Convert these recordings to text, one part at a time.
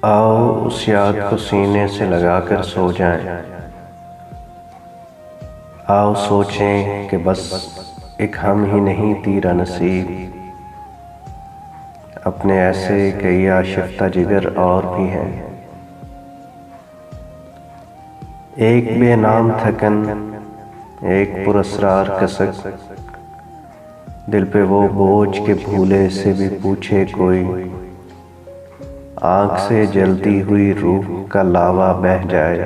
आओ उस याद को सीने से लगाकर सो जाएं। आओ सोचें कि बस एक हम ही नहीं तीरा नसीब, अपने ऐसे कई आशिफ्ता जिगर और भी हैं। एक बेनाम थकन, एक पुरस्रार कसक, दिल पे वो बोझ के भूले से भी पूछे कोई, आँख से जलती हुई रूह का लावा बह जाए।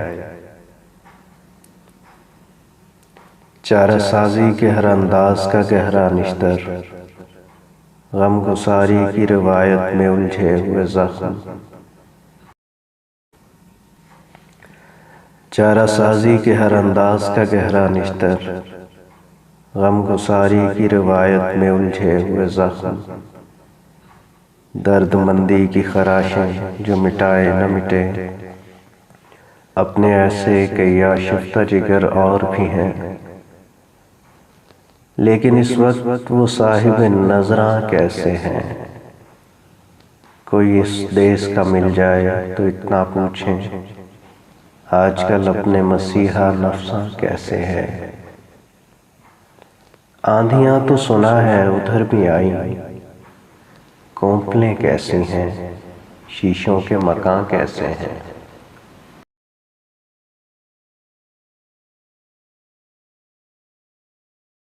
चारासाजी के हर अंदाज का गहरा निश्तर, गमगुसारी की रिवायत में उलझे हुए जख्म। चारासाजी के हर अंदाज का गहरा निश्तर, गमगुसारी की रिवायत में उलझे हुए जख्म। दर्दमंदी की खराशें जो मिटाए न मिटे, अपने ऐसे कई आशिफ्ता जिगर और भी हैं। लेकिन इस वक्त वो साहिब नजरां कैसे हैं? कोई इस देश का मिल जाए तो इतना पूछें, आजकल अपने मसीहा नफ्सा कैसे है। आंधियां तो सुना है उधर भी आई, कोंपलें कैसी हैं, शीशों के मकान कैसे हैं।